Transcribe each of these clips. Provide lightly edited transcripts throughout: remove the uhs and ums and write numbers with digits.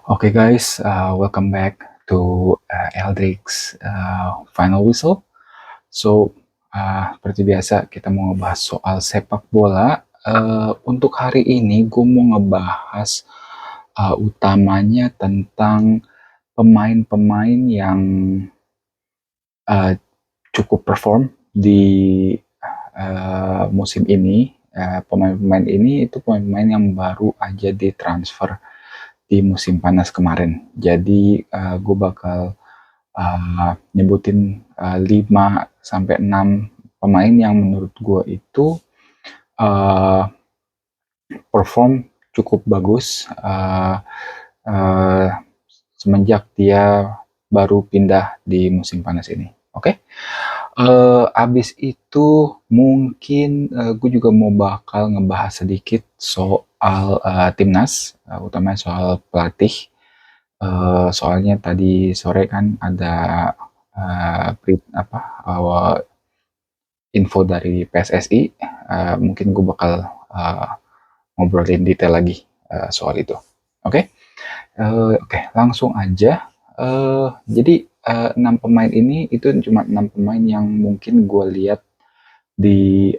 Okay guys, welcome back to Eldrix Final Whistle. So, seperti biasa kita mau ngebahas soal sepak bola. Untuk hari ini gue mau ngebahas utamanya tentang pemain-pemain yang uh, cukup perform di musim ini. Pemain-pemain ini itu pemain-pemain yang baru aja ditransfer di musim panas kemarin. Jadi gue bakal nyebutin 5 sampai 6 pemain yang menurut gue itu uh, perform cukup bagus uh, semenjak dia baru pindah di musim panas ini. Oke, abis itu mungkin gue juga mau bakal ngebahas sedikit soal timnas, utamanya soal pelatih. Soalnya tadi sore kan ada info dari PSSI. Mungkin gue bakal ngobrolin detail lagi soal itu. Oke, oke, langsung aja. Jadi 6 pemain ini itu cuma 6 pemain yang mungkin gue lihat di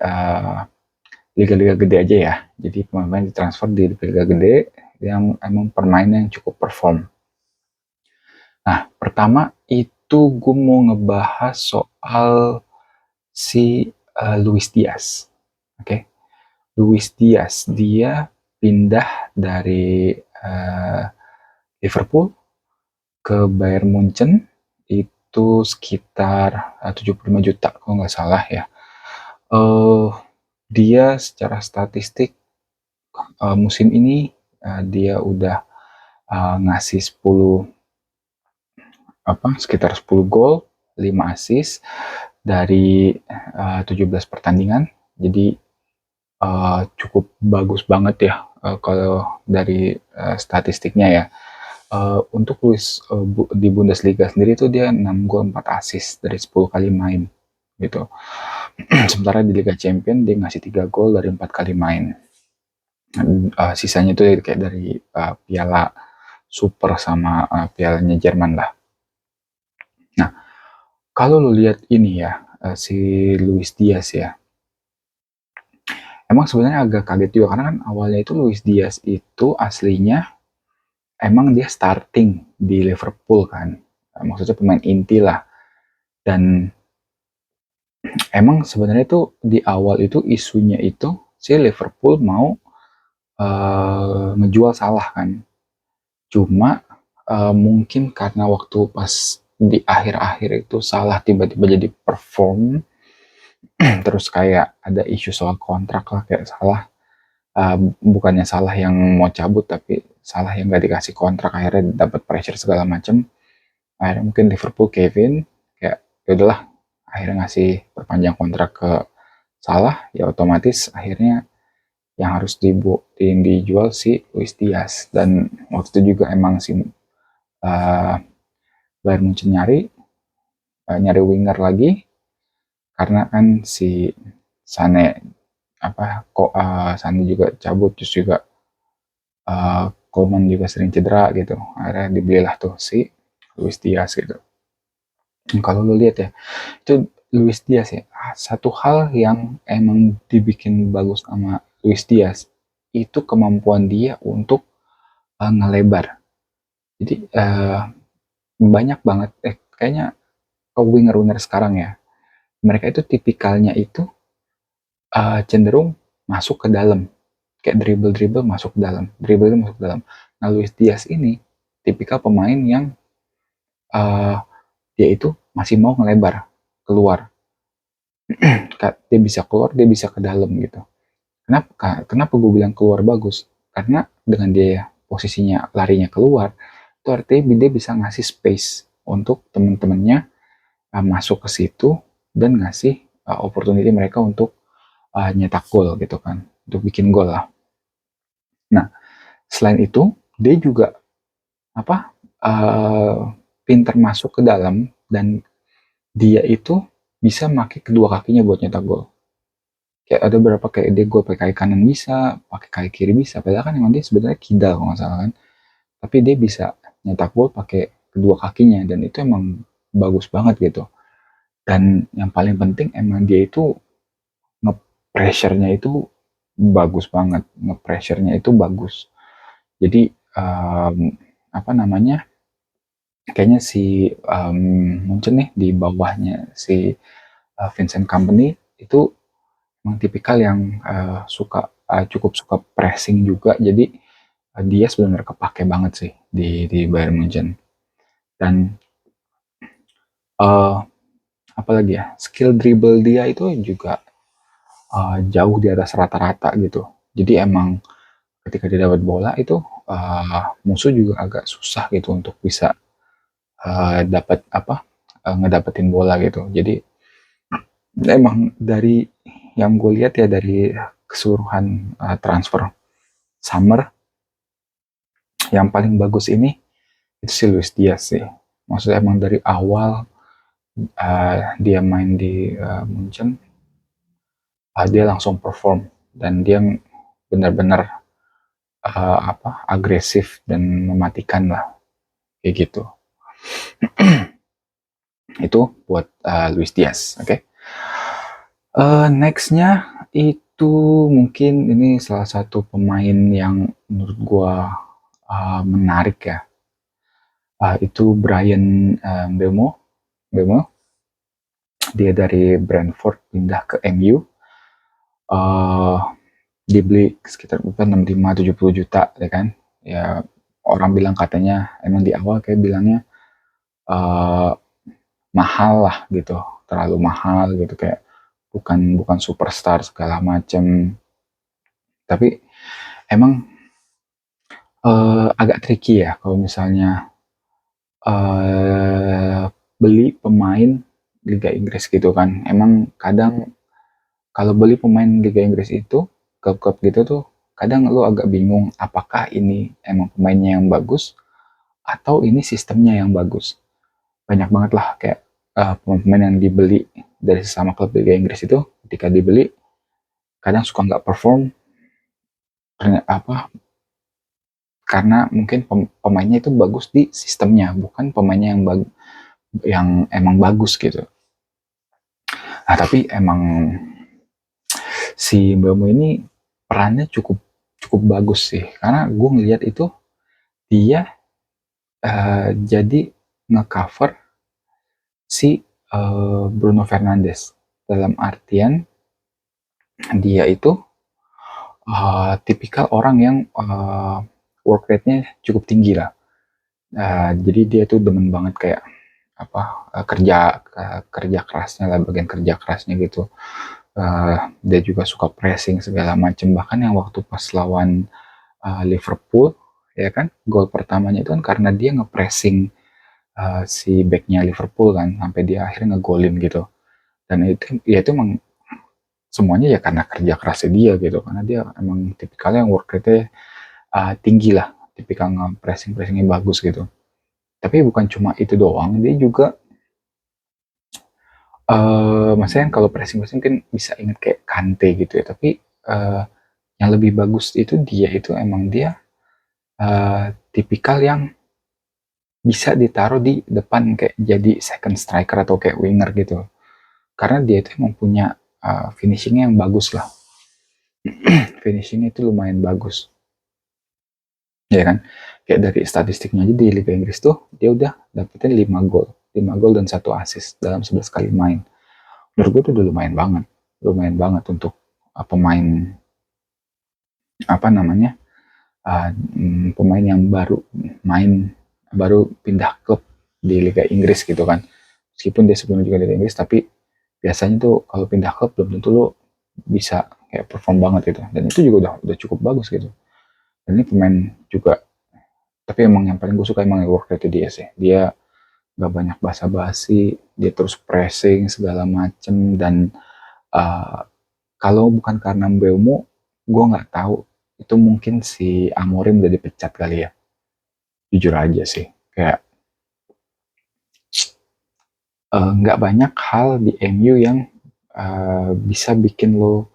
liga-liga gede aja ya. Jadi pemain-pemain ditransfer di liga gede yang emang permainan yang cukup perform. Nah, pertama itu gue mau ngebahas soal si Luis Diaz. Oke, Luis Diaz dia pindah dari Liverpool ke Bayern Munchen itu sekitar 75 juta kalau nggak salah ya. Dia secara statistik musim ini dia udah ngasih sekitar 10 gol, 5 assist dari 17 pertandingan. Jadi cukup bagus banget ya kalau dari statistiknya ya. Untuk Luis di Bundesliga sendiri itu dia 6 gol 4 assist dari 10 kali main gitu. Sementara di Liga Champions dia ngasih 3 gol dari 4 kali main. Sisanya itu kayak dari piala super sama pialanya Jerman lah. Nah, kalau lo lihat ini ya, si Luis Diaz ya, emang sebenarnya agak kaget juga karena kan awalnya itu Luis Diaz itu aslinya emang dia starting di Liverpool kan, maksudnya pemain inti lah. Dan emang sebenarnya itu di awal itu isunya itu si Liverpool mau ngejual Salah kan. Cuma mungkin karena waktu pas di akhir-akhir itu Salah tiba-tiba jadi perform, terus kayak ada isu soal kontrak lah, kayak Salah bukannya Salah yang mau cabut tapi Salah yang gak dikasih kontrak, akhirnya dapat pressure segala macam. Akhirnya mungkin Liverpool Kevin kayak ya udahlah, akhirnya ngasih perpanjang kontrak ke Salah, ya otomatis akhirnya yang harus dijual si Luis Diaz. Dan waktu itu juga emang si Bayern Munchen nyari winger lagi karena kan si Sane Sane juga cabut, terus juga Coleman juga sering cedera gitu, akhirnya dibelilah tuh si Luis Diaz gitu. Kalau lo lihat ya, itu Luis Diaz ya, satu hal yang emang dibikin bagus sama Luis Diaz itu kemampuan dia untuk ngelebar. Jadi banyak banget kayaknya winger-winger sekarang ya, mereka itu tipikalnya itu cenderung masuk ke dalam, kayak dribble masuk ke dalam, dribble masuk ke dalam. Nah, Luis Diaz ini tipikal pemain yang dia itu masih mau ngelebar keluar. Dia bisa keluar, dia bisa ke dalam gitu. Kenapa gue bilang keluar bagus? Karena dengan dia posisinya larinya keluar, itu artinya dia bisa ngasih space untuk teman-temannya masuk ke situ dan ngasih opportunity mereka untuk nyetak gol gitu kan, untuk bikin gol lah. Nah, selain itu dia juga pinter masuk ke dalam, dan dia itu bisa pakai kedua kakinya buat nyetak gol. Kayak ada beberapa kayak dia gol pakai kaki kanan bisa, pakai kaki kiri bisa. Padahal kan emang dia sebenarnya kidal kalau nggak salah kan. tapi dia bisa nyetak gol pakai kedua kakinya, dan itu emang bagus banget gitu. Dan yang paling penting emang dia itu nge-pressure-nya itu bagus banget, nge-pressure-nya itu bagus. Jadi apa namanya, kayaknya si Munchen nih di bawahnya si Vincent Kompany itu memang tipikal yang cukup suka pressing juga. Jadi dia sebenarnya kepake banget sih di Bayern Munchen. Dan uh, apalagi ya, skill dribble dia itu juga jauh di atas rata-rata gitu. Jadi emang ketika dia dapat bola itu musuh juga agak susah gitu untuk bisa dapat ngedapetin bola gitu. Jadi emang dari yang gue lihat ya, dari keseluruhan transfer summer, yang paling bagus ini itu si Luis Diaz sih. Maksudnya emang dari awal dia main di Munchen, dia langsung perform, dan dia benar-benar agresif dan mematikan lah, kayak gitu. Itu buat Luis Diaz, oke. Okay? Nextnya itu mungkin ini salah satu pemain yang menurut gua menarik ya. Itu Brian Mbeumo. Dia dari Brentford pindah ke MU. Dibeli sekitar 65-70 juta ya kan. Ya, orang bilang katanya emang di awal kayak bilangnya mahal lah gitu, terlalu mahal gitu, kayak bukan bukan superstar segala macem. Tapi emang agak tricky ya kalau misalnya beli pemain Liga Inggris gitu kan. Emang kadang kalau beli pemain Liga Inggris itu, klub-klub gitu tuh, kadang lo agak bingung apakah ini emang pemainnya yang bagus atau ini sistemnya yang bagus. Banyak banget lah kayak pemain-pemain yang dibeli dari sesama klub Liga Inggris itu, ketika dibeli kadang suka nggak perform karena mungkin pemainnya itu bagus di sistemnya, bukan pemainnya yang emang bagus gitu. Nah, tapi emang si Mbeumo ini perannya cukup cukup bagus sih, karena gue ngeliat itu dia jadi ngecover si Bruno Fernandes, dalam artian dia itu tipikal orang yang work rate-nya cukup tinggi lah. Jadi dia tuh demen banget kayak kerja kerasnya lah, bagian kerja kerasnya gitu. Dia juga suka pressing segala macam, bahkan yang waktu pas lawan Liverpool ya kan, gol pertamanya itu kan karena dia ngepressing si backnya Liverpool kan, sampai dia akhirnya ngegolin gitu. Dan itu ya itu emang semuanya ya karena kerja kerasnya dia gitu, karena dia emang tipikalnya yang work rate-nya tinggi lah, tipikal nge-pressingnya bagus gitu. Tapi bukan cuma itu doang, dia juga maksudnya kalau pressing mungkin bisa inget kayak Kante gitu ya, tapi yang lebih bagus itu dia itu emang dia tipikal yang bisa ditaruh di depan kayak jadi second striker atau kayak winger gitu, karena dia itu emang punya finishingnya yang bagus lah. Finishingnya itu lumayan bagus ya kan, kayak dari statistiknya aja di Liga Inggris tuh dia udah dapetin 5 gol dan 1 assist dalam 11 kali main. Menurut gue tuh udah lumayan banget untuk pemain pemain yang baru pindah klub di Liga Inggris gitu kan. Meskipun dia sebelumnya juga Liga Inggris, tapi biasanya tuh kalau pindah klub belum tentu lo bisa kayak perform banget gitu, dan itu juga udah cukup bagus gitu. Dan ini pemain juga, tapi emang yang paling gue suka emang work rate dia sih. Dia gak banyak basa-basi, dia terus pressing segala macem. Dan uh, kalau bukan karena Mbeumo, gue nggak tahu itu mungkin si Amorim udah dipecat kali ya. Jujur aja sih, kayak nggak banyak hal di MU yang bisa bikin lo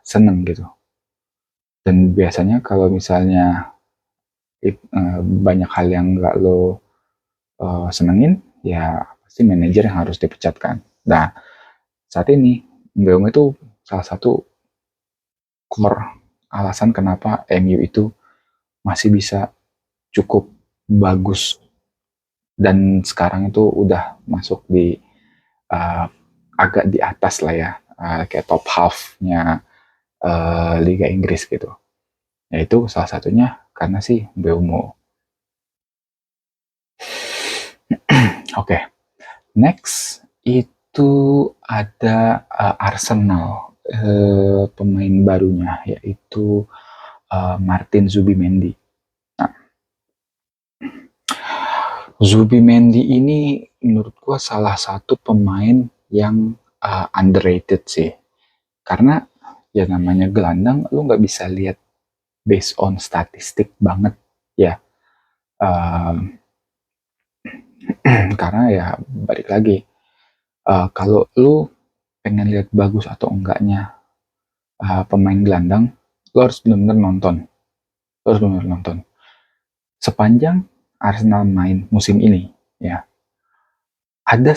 seneng gitu. Dan biasanya kalau misalnya banyak hal yang nggak lo senengin, ya pasti manajer yang harus dipecatkan. Nah, saat ini Mbeumo itu salah satu core alasan kenapa MU itu masih bisa cukup bagus dan sekarang itu udah masuk di uh, agak di atas lah ya, kayak top half-nya Liga Inggris gitu. Yaitu salah satunya karena si Mbeumo. Oke, next itu ada Arsenal, pemain barunya yaitu Martin Zubimendi. Nah, Zubimendi ini menurut gua salah satu pemain yang underrated sih, karena ya namanya gelandang, lu nggak bisa lihat based on statistik banget ya. Um, karena ya balik lagi, kalau lu pengen lihat bagus atau enggaknya pemain gelandang, lo harus benar-benar nonton. Lo harus benar-benar nonton. Sepanjang Arsenal main musim ini, ya ada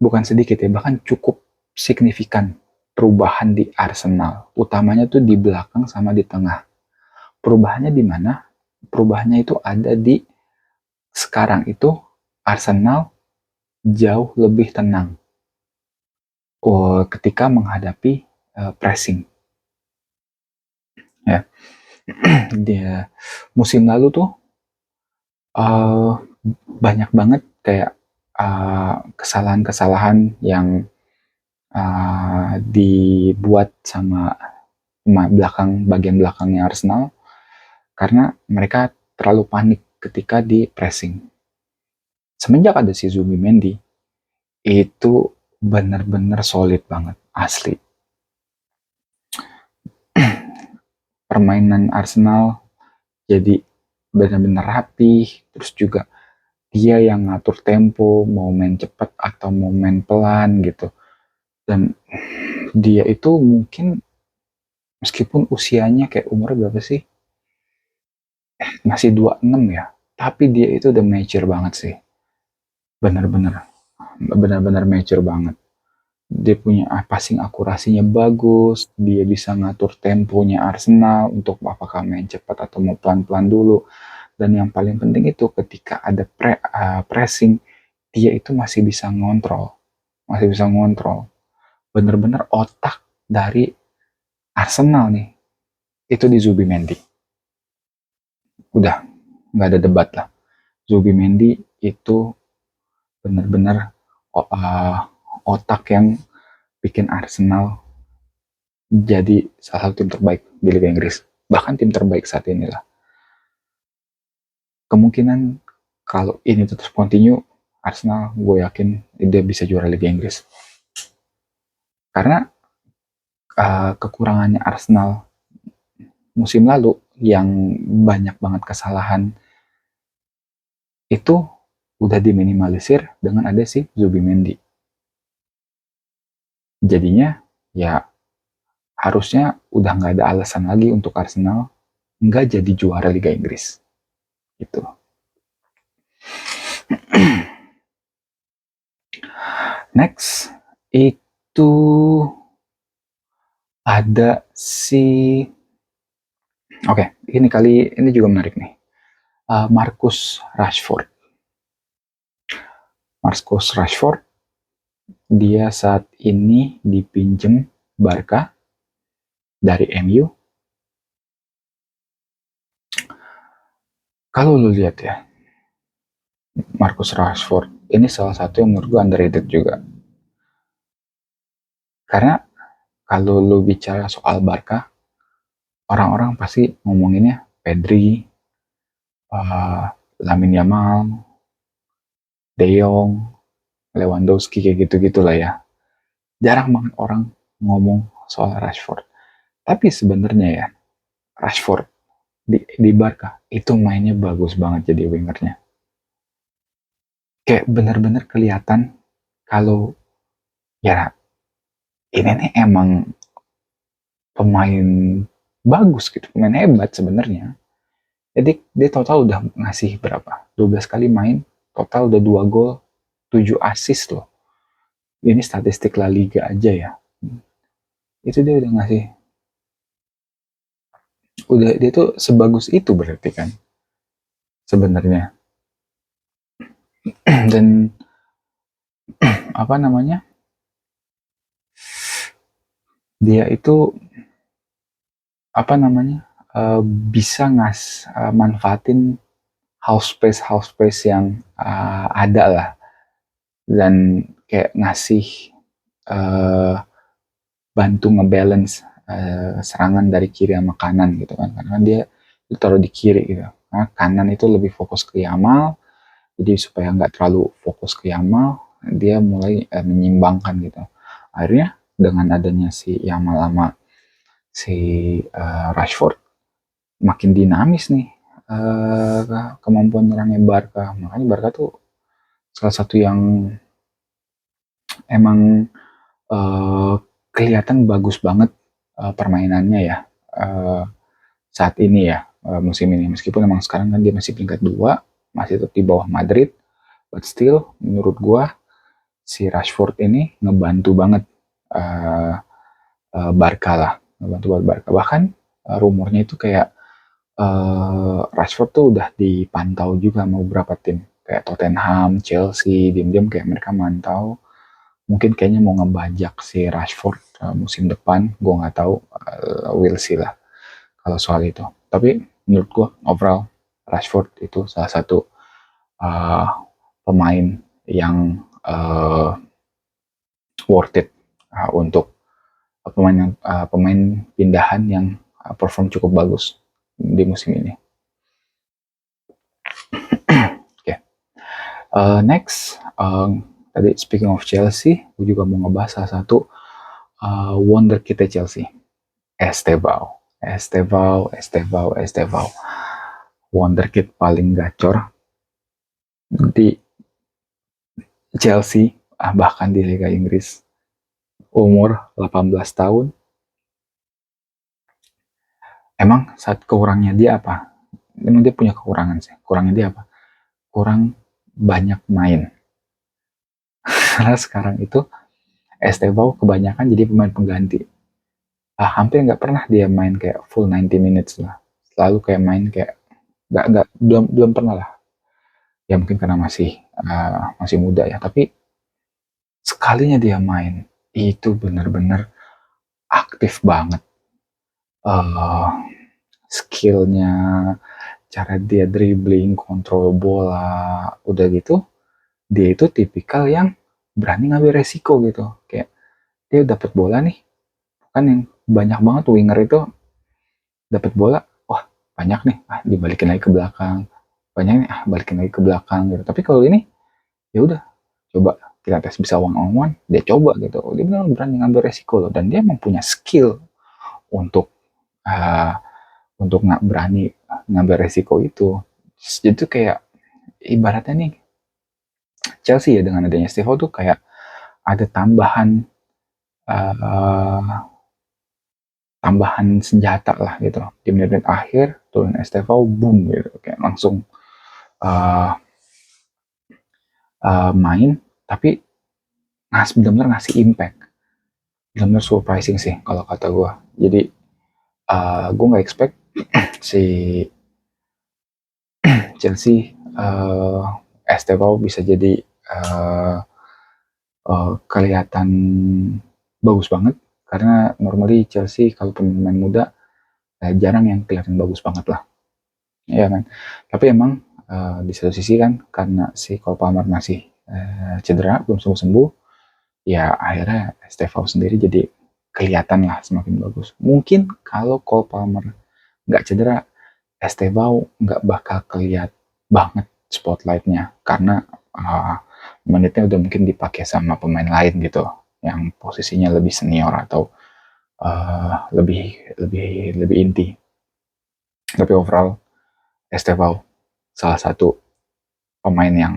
bukan sedikit ya, bahkan cukup signifikan perubahan di Arsenal. Utamanya tuh di belakang sama di tengah. Perubahannya di mana? Perubahannya itu ada di sekarang itu Arsenal jauh lebih tenang ketika menghadapi pressing. Ya, dia musim lalu tuh uh, banyak banget kayak kesalahan-kesalahan yang dibuat sama bagian belakangnya Arsenal karena mereka terlalu panik ketika di pressing. Semenjak ada si Zubimendi, itu benar-benar solid banget, asli. Permainan Arsenal jadi benar-benar rapi, terus juga dia yang ngatur tempo, mau main cepat atau mau main pelan gitu. Dan dia itu mungkin meskipun usianya kayak umurnya berapa sih? Masih 26 ya. Tapi dia itu udah mature banget sih. Benar-benar. Benar-benar mature banget. Dia punya passing akurasinya bagus, dia bisa ngatur temponya Arsenal untuk apakah main cepat atau mau pelan-pelan dulu. Dan yang paling penting itu ketika ada pressing, dia itu masih bisa ngontrol. Masih bisa ngontrol. Benar-benar otak dari Arsenal nih, itu di Zubimendi. Udah, nggak ada debat lah. Zubimendi itu benar-benar uh, otak yang bikin Arsenal jadi salah satu tim terbaik di Liga Inggris. Bahkan tim terbaik saat ini lah. Kemungkinan kalau ini terus continue, Arsenal gue yakin dia bisa juara Liga Inggris. Karena kekurangannya Arsenal musim lalu yang banyak banget kesalahan itu udah diminimalisir dengan ada si Zubimendi. Jadinya ya harusnya udah nggak ada alasan lagi untuk Arsenal nggak jadi juara Liga Inggris. Gitu. Next itu ada si ini juga menarik nih. Marcus Rashford. Marcus Rashford dia saat ini dipinjem Barca dari MU. Kalau lu lihat ya, Marcus Rashford ini salah satu yang menurut gue underrated juga. Karena kalau lu bicara soal Barca, orang-orang pasti ngomonginnya Pedri, Lamine Yamal, De Jong, Lewandowski kayak gitu-gitulah ya. Jarang banget orang ngomong soal Rashford. Tapi sebenarnya ya, Rashford di Barca itu mainnya bagus banget jadi wingernya. Kayak bener-bener kelihatan kalau ya ini nih emang pemain bagus gitu, pemain hebat sebenarnya. Jadi dia total udah ngasih berapa? 12 kali main, total udah 2 gol, 7 assist loh. Ini statistik La Liga aja ya. Itu dia udah ngasih, udah dia tuh sebagus itu berarti kan sebenarnya. Dan apa namanya? Dia itu apa namanya? Bisa manfaatin house space yang ada lah, dan kayak ngasih uh, bantu ngebalance serangan dari kiri sama kanan gitu kan, karena dia taruh di kiri gitu, karena kanan itu lebih fokus ke Yamal, jadi supaya nggak terlalu fokus ke Yamal, dia mulai menyimbangkan gitu. Akhirnya dengan adanya si Yamal sama si Rashford makin dinamis nih kemampuan nyerangnya Barca. Makanya Barca tuh salah satu yang emang uh, kelihatan bagus banget permainannya ya uh, saat ini ya, musim ini. Meskipun emang sekarang kan dia masih peringkat 2, masih tetap di bawah Madrid, but still menurut gua si Rashford ini ngebantu banget uh, Barca lah, ngebantu buat Barca. Bahkan rumornya itu kayak Rashford tuh udah dipantau juga sama beberapa tim kayak Tottenham, Chelsea, diam-diam kayak mereka mantau, mungkin kayaknya mau ngebajak si Rashford musim depan, gue nggak tahu, will see lah kalau soal itu. Tapi menurut gue overall Rashford itu salah satu uh, pemain yang worth it untuk pemain pindahan yang perform cukup bagus di musim ini. Oke, okay. Next, tadi speaking of Chelsea, gue juga mau ngebahas salah satu wonder kita Chelsea, Estevao. Estevao. Wonderkid paling gacor di Chelsea, bahkan di Liga Inggris. Umur 18 tahun. Emang saat kurangnya dia apa? Emang dia punya kekurangan sih. Kurangnya dia apa? Kurang banyak main. Karena sekarang itu Estevao kebanyakan jadi pemain pengganti. Hampir nggak pernah dia main kayak full 90 minutes lah. Selalu kayak main kayak nggak belum pernah lah. Ya mungkin karena masih muda ya. Tapi sekalinya dia main itu benar-benar aktif banget, uh, skillnya, cara dia dribbling, kontrol bola, udah gitu dia itu tipikal yang berani ngambil resiko gitu, kayak dia dapat bola nih, kan yang banyak banget winger itu dapat bola, wah banyak nih, dibalikin lagi ke belakang, banyak nih, balikin lagi ke belakang gitu. Tapi kalau ini ya udah, coba kita tes bisa one on one, dia coba gitu, dia benar berani ngambil resiko loh, dan dia mempunyai skill untuk uh, nggak berani ngambil resiko itu. Itu kayak ibaratnya nih Chelsea ya, dengan adanya Steve tuh kayak ada uh, tambahan senjata lah gitu di menit-menit akhir, turun Estevao boom gitu, kayak langsung uh, main, tapi benar-benar ngasih impact, benar-benar surprising sih kalau kata gue. Jadi gue nggak expect si Chelsea Estevao bisa jadi kelihatan bagus banget, karena normally Chelsea kalau pemain muda jarang yang kelihatan bagus banget lah, ya kan. Tapi emang di satu sisi kan karena si Cole Palmer masih cedera, belum sembuh-sembuh, ya akhirnya Estevao sendiri jadi kelihatan lah semakin bagus. Mungkin kalau Cole Palmer nggak cedera, Estevao nggak bakal kelihatan banget spotlightnya, karena menitnya udah mungkin dipakai sama pemain lain gitu yang posisinya lebih senior atau lebih inti. Tapi overall Estevao salah satu pemain yang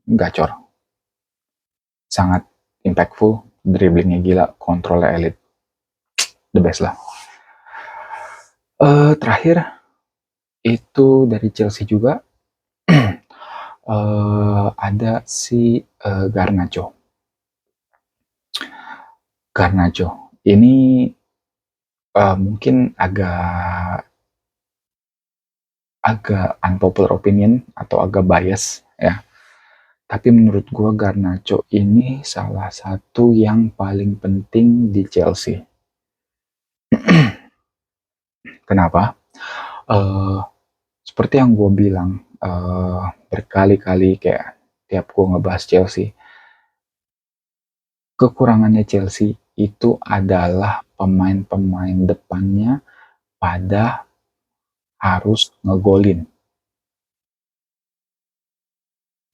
gacor, sangat impactful, dribblingnya gila, kontrolnya elit, the best lah. Terakhir itu dari Chelsea juga. Ada si Garnacho. Garnacho ini mungkin agak agak unpopular opinion atau agak bias ya. Tapi menurut gue Garnacho ini salah satu yang paling penting di Chelsea. Kenapa? Uh, Seperti yang gue bilang berkali-kali kayak tiap gue ngebahas Chelsea, kekurangannya Chelsea itu adalah pemain-pemain depannya pada harus ngegolin.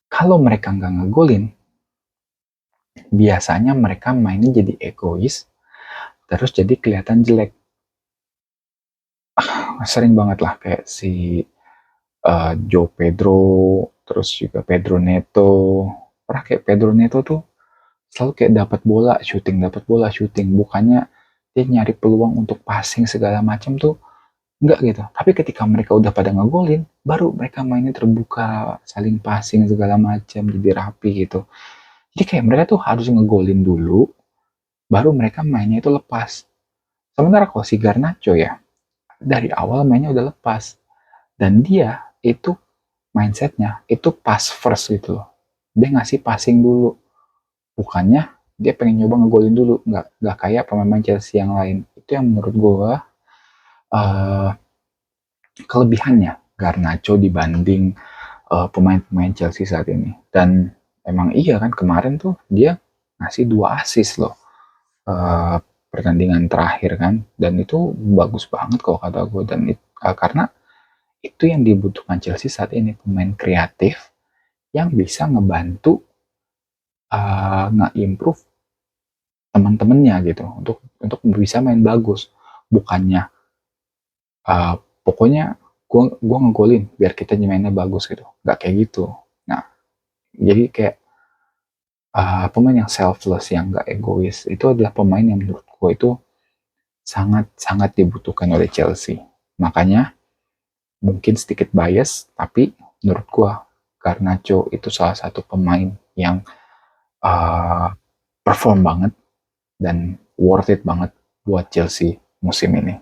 Kalau mereka nggak ngegolin, biasanya mereka mainnya jadi egois, terus jadi kelihatan jelek. Sering banget lah kayak si Joe Pedro, terus juga Pedro Neto. Pernah kayak Pedro Neto tuh selalu kayak dapat bola shooting, bukannya dia nyari peluang untuk passing segala macam tuh enggak gitu. Tapi ketika mereka udah pada ngegolin, baru mereka mainnya terbuka, saling passing segala macam, jadi rapi gitu. Jadi kayak mereka tuh harus ngegolin dulu, baru mereka mainnya itu lepas. Sementara kalau si Garnacho ya, dari awal mainnya udah lepas. Dan dia itu mindsetnya itu pass first gitu loh. Dia ngasih passing dulu. Bukannya dia pengen nyoba ngegolin dulu. Nggak kayak pemain Chelsea yang lain. Itu yang menurut gue uh, kelebihannya Garnacho dibanding pemain-pemain Chelsea saat ini. Dan emang iya kan kemarin tuh dia ngasih 2 assist loh uh, pertandingan terakhir kan, dan itu bagus banget kalau kata gue. Dan karena itu yang dibutuhkan Chelsea saat ini, pemain kreatif yang bisa ngebantu nge-improve teman-temannya gitu untuk bisa main bagus. Bukannya pokoknya gua ngegolin biar kita mainnya bagus gitu, nggak kayak gitu. Nah, jadi kayak pemain yang selfless, yang nggak egois, itu adalah pemain yang menurut gue itu sangat-sangat dibutuhkan oleh Chelsea. Makanya mungkin sedikit bias, tapi menurut gue Garnacho itu salah satu pemain yang uh, perform banget dan worth it banget buat Chelsea musim ini.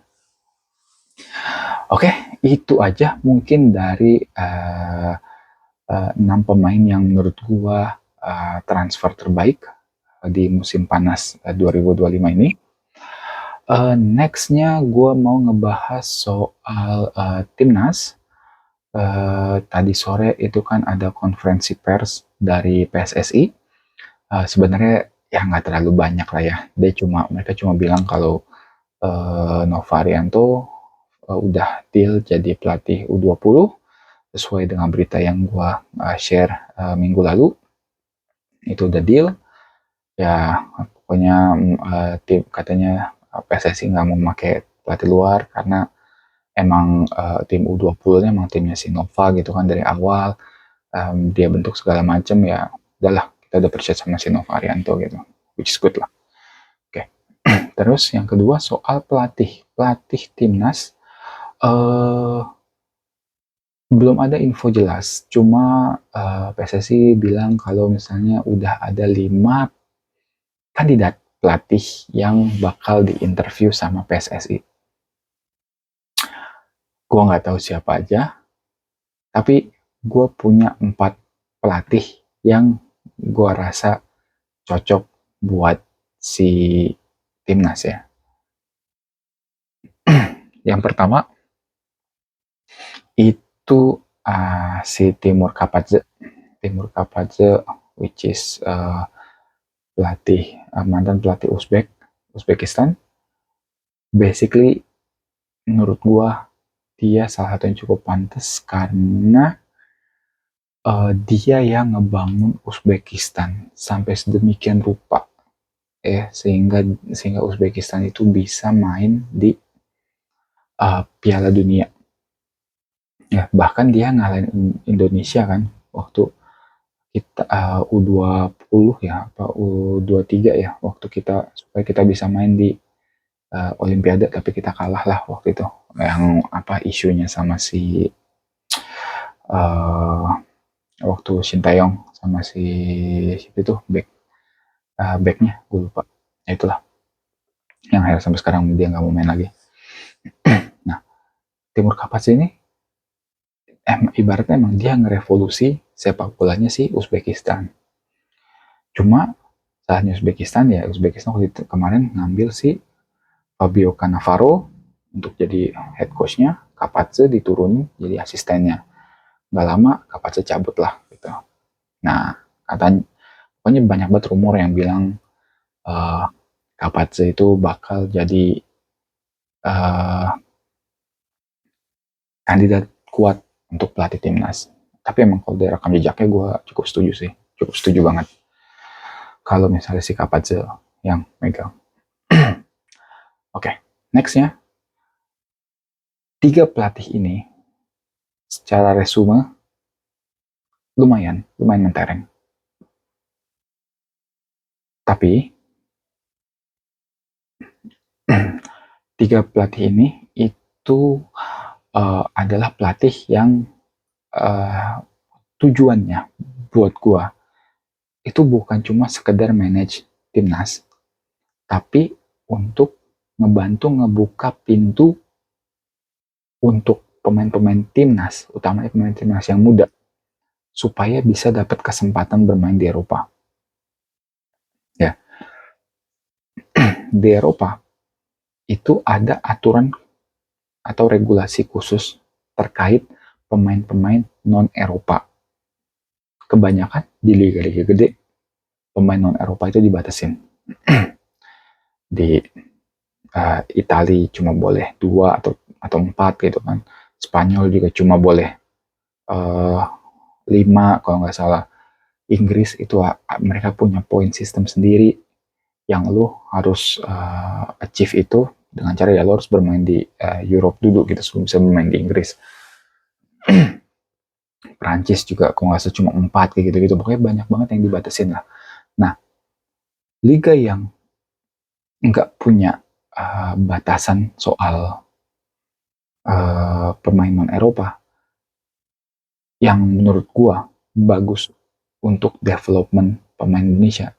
Oke, itu aja mungkin dari 6 pemain yang menurut gue transfer terbaik di musim panas 2025 ini. Nextnya gue mau ngebahas soal timnas. Tadi sore itu kan ada konferensi pers dari PSSI. Sebenarnya ya nggak terlalu banyak lah ya. Mereka cuma bilang kalau Novarianto udah deal jadi pelatih U20 sesuai dengan berita yang gue share minggu lalu. Itu udah deal. Ya pokoknya tim katanya PSSI nggak mau pakai pelatih luar karena emang tim U20-nya emang timnya Sinova gitu kan dari awal. Dia bentuk segala macam, ya udahlah kita udah percaya sama Sinova Arianto gitu, which is good lah. Oke. Terus yang kedua soal pelatih timnas, belum ada info jelas, cuma PSSI bilang kalau misalnya udah ada 5 kandidat pelatih yang bakal diinterview sama PSSI. Gue nggak tahu siapa aja, tapi gue punya 4 pelatih yang gue rasa cocok buat si timnas ya. Yang pertama itu si Timur Kapadze, which is mantan pelatih Uzbekistan. Basically menurut gua dia salah satu yang cukup pantas karena dia yang ngebangun Uzbekistan sampai sedemikian rupa sehingga Uzbekistan itu bisa main di Piala Dunia. Ya, bahkan dia ngalahin Indonesia kan waktu kita U20 ya apa U23 ya, waktu kita supaya kita bisa main di Olimpiade, tapi kita kalah lah waktu itu yang apa isunya sama si waktu Shin Taeyong sama si itu backnya gue lupa. Ya itulah yang akhirnya sampai sekarang dia nggak mau main lagi. Nah, Timur Kapas ini ibaratnya emang dia ngerevolusi sepak bolanya si Uzbekistan. Cuma salahnya Uzbekistan ya, Uzbekistan waktu itu kemarin ngambil si Fabio Cannavaro untuk jadi head coachnya, Kapatse diturunin jadi asistennya. Gak lama Kapatse cabut lah gitu. Nah, katanya pokoknya banyak banget rumor yang bilang Kapatse itu bakal jadi kandidat kuat untuk pelatih timnas. Tapi emang kalau dari rekam jejaknya gue cukup setuju sih, cukup setuju banget. Kalau misalnya si Kapatse yang megang. Oke, nextnya 3 pelatih ini secara resume lumayan mentereng. Tapi 3 pelatih ini itu adalah pelatih yang tujuannya buat gua itu bukan cuma sekedar manage timnas, tapi untuk ngebantu ngebuka pintu untuk pemain-pemain timnas, utamanya pemain timnas yang muda, supaya bisa dapat kesempatan bermain di Eropa. Ya, di Eropa itu ada aturan atau regulasi khusus terkait pemain-pemain non-Eropa. Kebanyakan di liga-liga gede, pemain non-Eropa itu dibatasin. Di Italia cuma boleh 2 atau 4 gitu kan. Spanyol juga cuma boleh 5 kalau nggak salah. Inggris itu mereka punya point system sendiri yang lo harus achieve itu dengan cara ya lo harus bermain di Europe dulu gitu sebelum bisa bermain di Inggris. Prancis juga kalau nggak salah cuma 4 kayak gitu-gitu. Pokoknya banyak banget yang dibatasin lah. Nah, liga yang nggak punya batasan soal pemain non-Eropa yang menurut gua bagus untuk development pemain Indonesia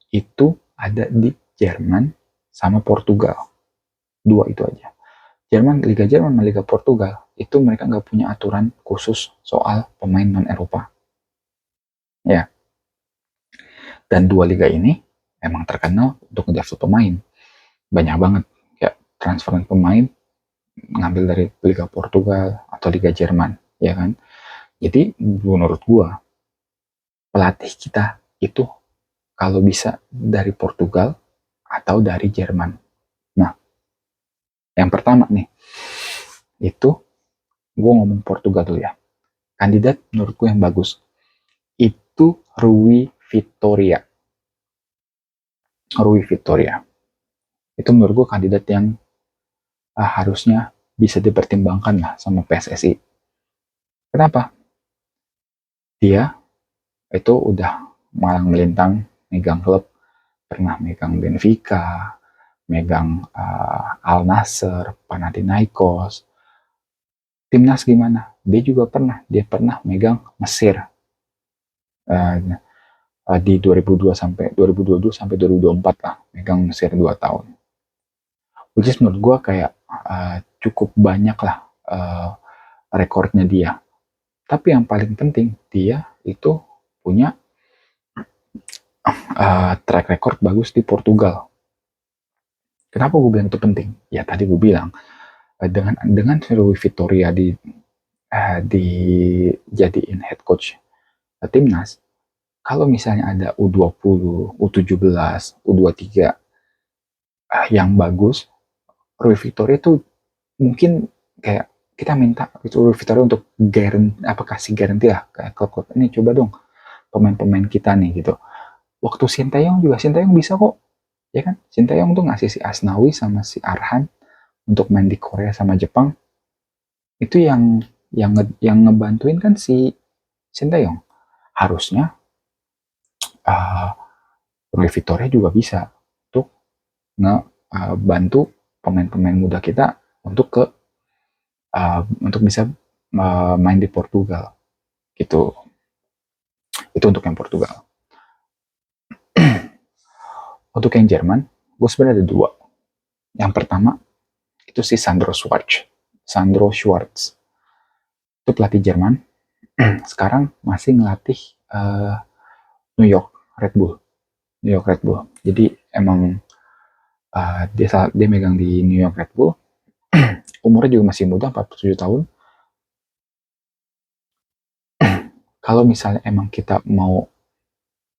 itu ada di Jerman sama Portugal. 2 itu aja. Liga Jerman sama Liga Portugal itu mereka nggak punya aturan khusus soal pemain non-Eropa. Ya. Dan 2 liga ini emang terkenal untuk ngedevelop pemain. Banyak banget kayak transfer pemain ngambil dari Liga Portugal atau Liga Jerman, ya kan? Jadi menurut gua pelatih kita itu kalau bisa dari Portugal atau dari Jerman. Nah, yang pertama nih, itu gue ngomong Portugal dulu ya. Kandidat menurut gue yang bagus, itu Rui Vitória. Rui Vitória. Itu menurut gue kandidat yang harusnya bisa dipertimbangkan lah sama PSSI. Kenapa? Dia itu udah malang melintang megang klub, pernah megang Benfica, megang Al Nassr, Panathinaikos. Timnas gimana? Dia pernah megang Mesir di 2002 sampai 2022 sampai 2024 lah, megang Mesir 2 tahun. Which is menurut gue kayak cukup banyak lah rekornya dia. Tapi yang paling penting dia itu punya track record bagus di Portugal. Kenapa gue bilang itu penting? Ya tadi gue bilang dengan Rui Vitória dijadiin head coach timnas, kalau misalnya ada U20, U17, U23 yang bagus, Rui Vitória itu mungkin kayak kita minta Rui Vitória untuk kasih garansi lah kayak klub-klub ini, coba dong pemain-pemain kita nih gitu. Waktu Sintayong juga, Sintayong bisa kok, ya kan? Sintayong tuh ngasih si Asnawi sama si Arhan untuk main di Korea sama Jepang. Itu yang ngebantuin kan si Sintayong. Harusnya Rui Vitória juga bisa untuk ngebantu pemain-pemain muda kita untuk ke untuk bisa main di Portugal gitu. Itu untuk yang Portugal. Untuk yang Jerman, gue sebenarnya ada dua. Yang pertama itu si Sandro Schwarz. Sandro Schwarz itu pelatih Jerman. Sekarang masih ngelatih New York Red Bull. New York Red Bull. Jadi emang dia megang di New York Red Bull. Umurnya juga masih muda, 47 tahun. Kalau misalnya emang kita mau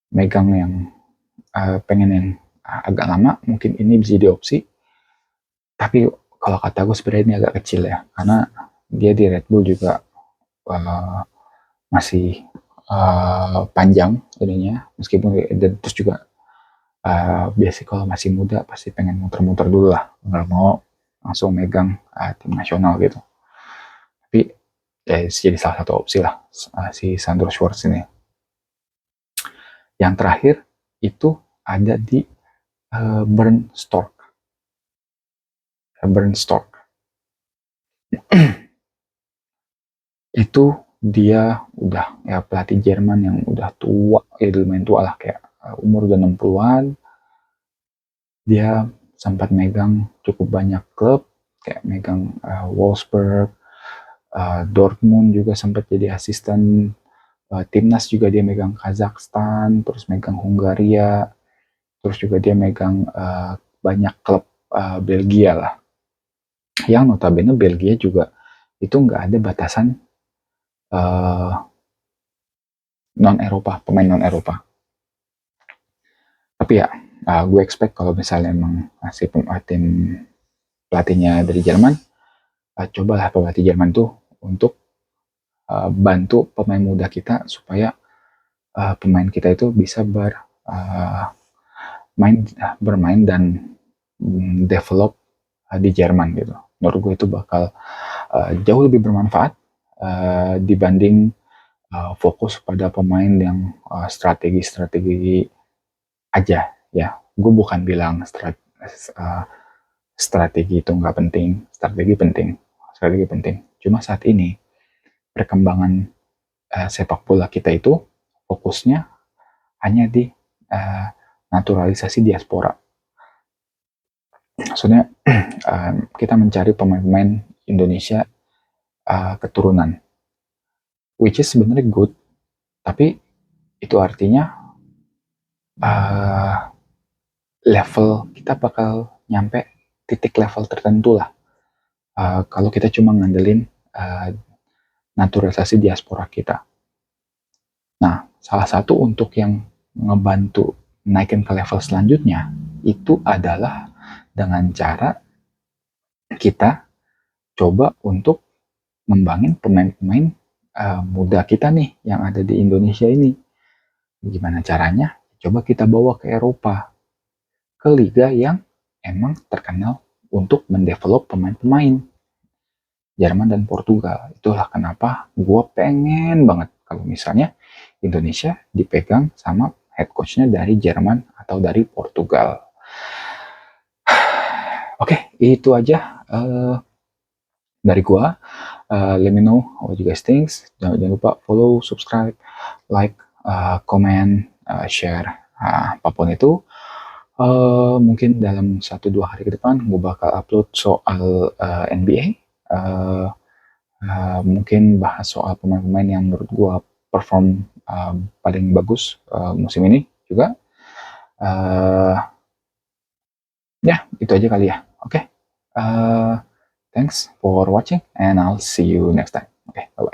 megang yang pengen yang agak lama, mungkin ini bisa jadi opsi. Tapi kalau kata gue sebenarnya ini agak kecil ya, karena dia di Red Bull juga masih panjang ininya, meskipun dan terus juga biasanya kalau masih muda pasti pengen muter-muter dulu lah, nggak mau langsung megang tim nasional gitu. Tapi ya jadi salah satu opsi lah si Sandro Schwarz ini. Yang terakhir itu ada di Bernd Stork. Itu dia udah ya pelatih Jerman yang udah tua, ya lumayan tua lah, kayak umur udah 60-an. Dia sempat megang cukup banyak klub, kayak megang Wolfsburg, Dortmund juga sempat jadi asisten, timnas juga dia megang Kazakhstan, terus megang Hungaria, terus juga dia megang banyak klub Belgia lah. Yang notabene Belgia juga itu nggak ada batasan non Eropa, pemain non Eropa. Tapi ya gue expect kalau misalnya emang si tim pelatihnya dari Jerman, cobalah pelatih Jerman tuh untuk bantu pemain muda kita supaya pemain kita itu bisa bermain dan develop di Jerman gitu. Menurut gue itu bakal jauh lebih bermanfaat dibanding fokus pada pemain yang strategi aja ya. Gue bukan bilang strategi itu nggak penting, strategi penting. Cuma saat ini perkembangan sepak bola kita itu fokusnya hanya di naturalisasi diaspora. Maksudnya kita mencari pemain-pemain Indonesia keturunan, which is sebenarnya good, tapi itu artinya level kita bakal nyampe titik level tertentu lah kalau kita cuma ngandelin naturalisasi diaspora kita. Nah, salah satu untuk yang ngebantu naikin ke level selanjutnya itu adalah dengan cara kita coba untuk ngembangin pemain-pemain muda kita nih yang ada di Indonesia ini. Gimana caranya? Coba kita bawa ke Eropa, ke liga yang emang terkenal untuk mendevelop pemain-pemain. Jerman dan Portugal. Itulah kenapa gue pengen banget kalau misalnya Indonesia dipegang sama head coach-nya dari Jerman atau dari Portugal. Oke, itu aja dari gue. Let me know what you guys think. Jangan lupa follow, subscribe, like, comment, share, apapun itu. Mungkin dalam 1-2 hari ke depan gue bakal upload soal NBA. Mungkin bahas soal pemain-pemain yang menurut gue perform paling bagus musim ini juga. Ya, itu aja kali ya. Oke. Thanks for watching and I'll see you next time. Okay, bye-bye.